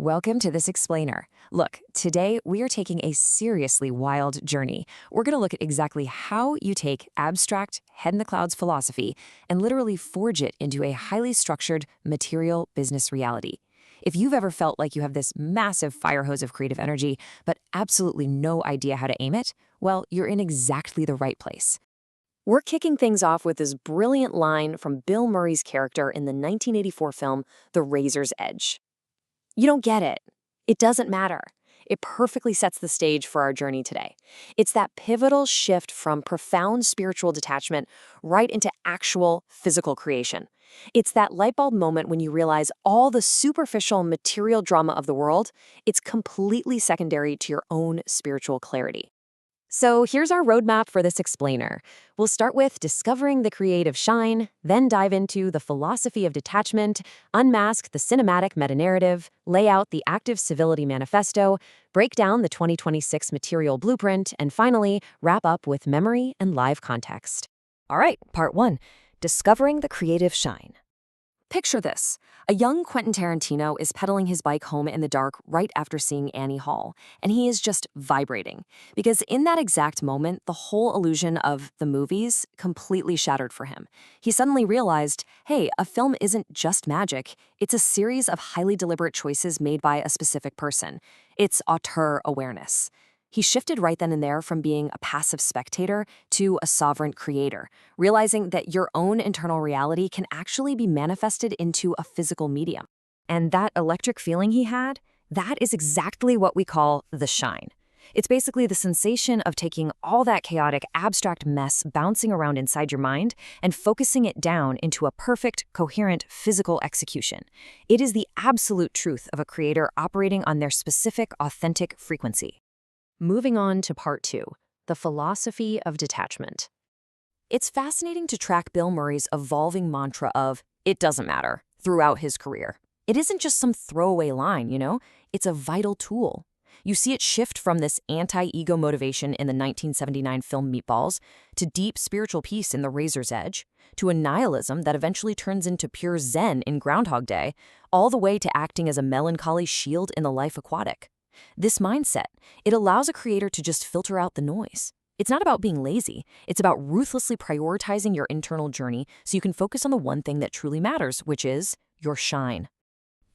Welcome to this explainer. Look, today we are taking a seriously wild journey. We're going to look at exactly how you take abstract, head-in-the-clouds philosophy and literally forge it into a highly structured, material business reality. If you've ever felt like you have this massive fire hose of creative energy, but absolutely no idea how to aim it, well, you're in exactly the right place. We're kicking things off with this brilliant line from Bill Murray's character in the 1984 film The Razor's Edge. You don't get it. It doesn't matter. It perfectly sets the stage for our journey today. It's that pivotal shift from profound spiritual detachment right into actual physical creation. It's that light bulb moment when you realize all the superficial material drama of the world, it's completely secondary to your own spiritual clarity. So here's our roadmap for this explainer. We'll start with discovering the creative shine, then dive into the philosophy of detachment, unmask the cinematic meta-narrative, lay out the active civility manifesto, break down the 2026 material blueprint, and finally, wrap up with memory and live context. All right, part 1, discovering the creative shine. Picture this. A young Quentin Tarantino is pedaling his bike home in the dark right after seeing Annie Hall, and he is just vibrating. Because in that exact moment, the whole illusion of the movies completely shattered for him. He suddenly realized, hey, a film isn't just magic, it's a series of highly deliberate choices made by a specific person. It's auteur awareness. He shifted right then and there from being a passive spectator to a sovereign creator, realizing that your own internal reality can actually be manifested into a physical medium. And that electric feeling he had, that is exactly what we call the shine. It's basically the sensation of taking all that chaotic, abstract mess bouncing around inside your mind and focusing it down into a perfect, coherent, physical execution. It is the absolute truth of a creator operating on their specific, authentic frequency. Moving on to part 2, the philosophy of detachment. It's fascinating to track Bill Murray's evolving mantra of, it doesn't matter, throughout his career. It isn't just some throwaway line, it's a vital tool. You see it shift from this anti-ego motivation in the 1979 film Meatballs, to deep spiritual peace in The Razor's Edge, to a nihilism that eventually turns into pure zen in Groundhog Day, all the way to acting as a melancholy shield in The Life Aquatic. This mindset, it allows a creator to just filter out the noise. It's not about being lazy. It's about ruthlessly prioritizing your internal journey so you can focus on the one thing that truly matters, which is your shine.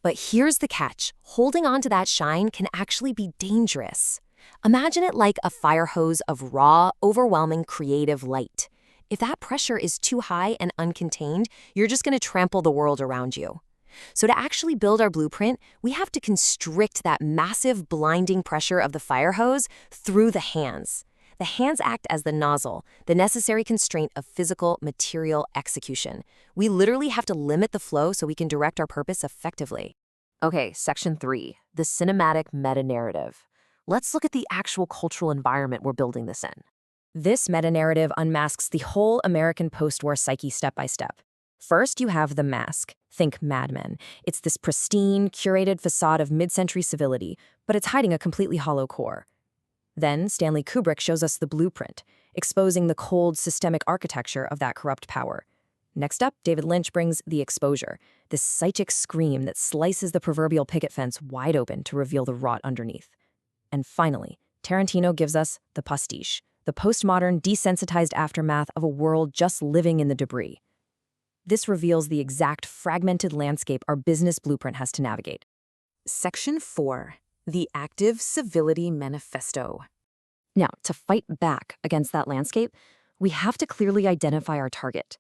But here's the catch. Holding on to that shine can actually be dangerous. Imagine it like a fire hose of raw, overwhelming creative light. If that pressure is too high and uncontained, you're just going to trample the world around you. So to actually build our blueprint, we have to constrict that massive blinding pressure of the fire hose through the hands. The hands act as the nozzle, the necessary constraint of physical, material execution. We literally have to limit the flow so we can direct our purpose effectively. Okay, section 3, the cinematic meta-narrative. Let's look at the actual cultural environment we're building this in. This meta-narrative unmasks the whole American post-war psyche step by step. First, you have the mask. Think Mad Men. It's this pristine, curated facade of mid-century civility, but it's hiding a completely hollow core. Then, Stanley Kubrick shows us the blueprint, exposing the cold, systemic architecture of that corrupt power. Next up, David Lynch brings the exposure, this psychic scream that slices the proverbial picket fence wide open to reveal the rot underneath. And finally, Tarantino gives us the pastiche, the postmodern, desensitized aftermath of a world just living in the debris. This reveals the exact fragmented landscape our business blueprint has to navigate. Section 4, the active civility manifesto. Now, to fight back against that landscape, we have to clearly identify our target.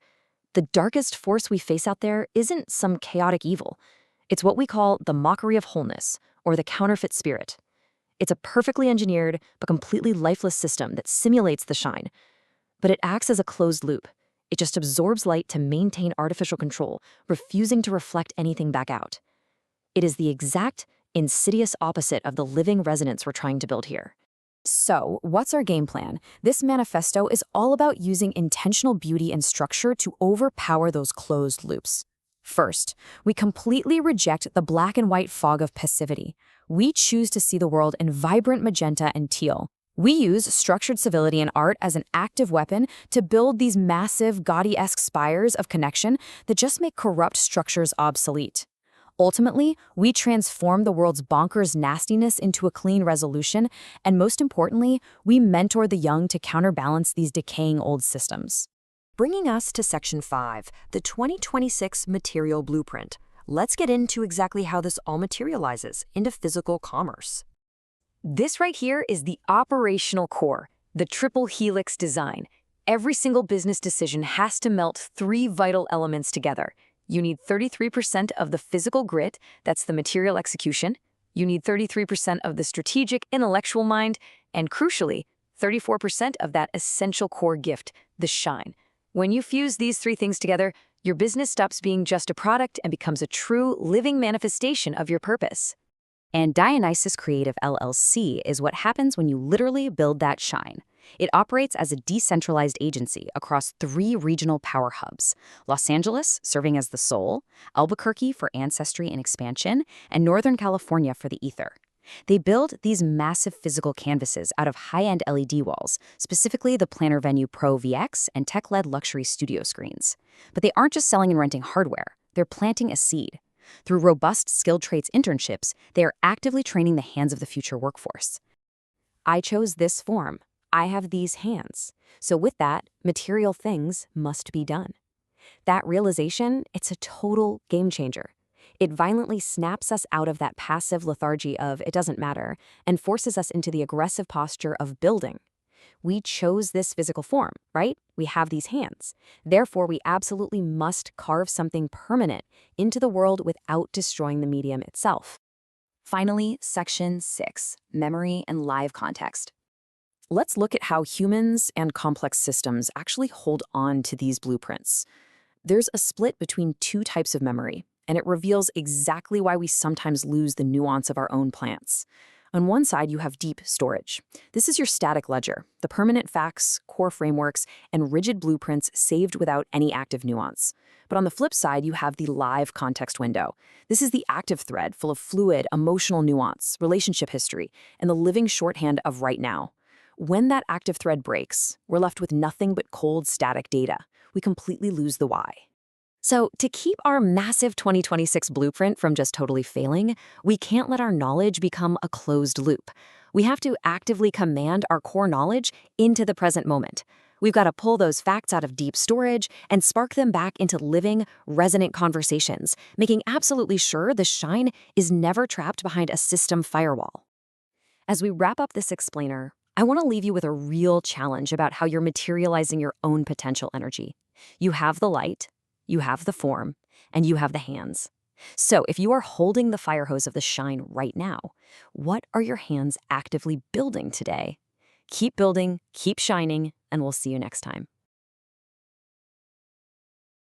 The darkest force we face out there isn't some chaotic evil. It's what we call the mockery of wholeness, or the counterfeit spirit. It's a perfectly engineered but completely lifeless system that simulates the shine, but it acts as a closed loop. It just absorbs light to maintain artificial control, refusing to reflect anything back out. It is the exact, insidious opposite of the living resonance we're trying to build here. So, what's our game plan? This manifesto is all about using intentional beauty and structure to overpower those closed loops. First, we completely reject the black and white fog of passivity. We choose to see the world in vibrant magenta and teal. We use structured civility in art as an active weapon to build these massive, Gaudi-esque spires of connection that just make corrupt structures obsolete. Ultimately, we transform the world's bonkers nastiness into a clean resolution, and most importantly, we mentor the young to counterbalance these decaying old systems. Bringing us to Section 5, the 2026 Material Blueprint. Let's get into exactly how this all materializes into physical commerce. This right here is the operational core, the Triple-Helix design. Every single business decision has to melt three vital elements together. You need 33% of the physical grit, that's the material execution. You need 33% of the strategic intellectual mind, and crucially, 34% of that essential core gift, the shine. When you fuse these three things together, your business stops being just a product and becomes a true, living manifestation of your purpose. And Dionysus Creative LLC is what happens when you literally build that shine. It operates as a decentralized agency across 3 regional power hubs: Los Angeles, serving as the soul, Albuquerque for ancestry and expansion, and Northern California for the ether. They build these massive physical canvases out of high-end LED walls, specifically the Planner Venue Pro VX and tech-led luxury studio screens. But they aren't just selling and renting hardware, they're planting a seed. Through robust skilled trades internships, they are actively training the hands of the future workforce. I chose this form. I have these hands. So with that, material things must be done. That realization, it's a total game changer. It violently snaps us out of that passive lethargy of it doesn't matter and forces us into the aggressive posture of building. We chose this physical form, right? We have these hands. Therefore, we absolutely must carve something permanent into the world without destroying the medium itself. Finally, Section 6, Memory and Live Context. Let's look at how humans and complex systems actually hold on to these blueprints. There's a split between 2 types of memory, and it reveals exactly why we sometimes lose the nuance of our own plants. On one side, you have deep storage. This is your static ledger, the permanent facts, core frameworks, and rigid blueprints saved without any active nuance. But on the flip side, you have the live context window. This is the active thread full of fluid, emotional nuance, relationship history, and the living shorthand of right now. When that active thread breaks, we're left with nothing but cold, static data. We completely lose the why. So, to keep our massive 2026 blueprint from just totally failing, we can't let our knowledge become a closed loop. We have to actively command our core knowledge into the present moment. We've got to pull those facts out of deep storage and spark them back into living, resonant conversations, making absolutely sure the shine is never trapped behind a system firewall. As we wrap up this explainer, I want to leave you with a real challenge about how you're materializing your own potential energy. You have the light, you have the form, and you have the hands. So if you are holding the fire hose of the shine right now, what are your hands actively building today? Keep building, keep shining, and we'll see you next time.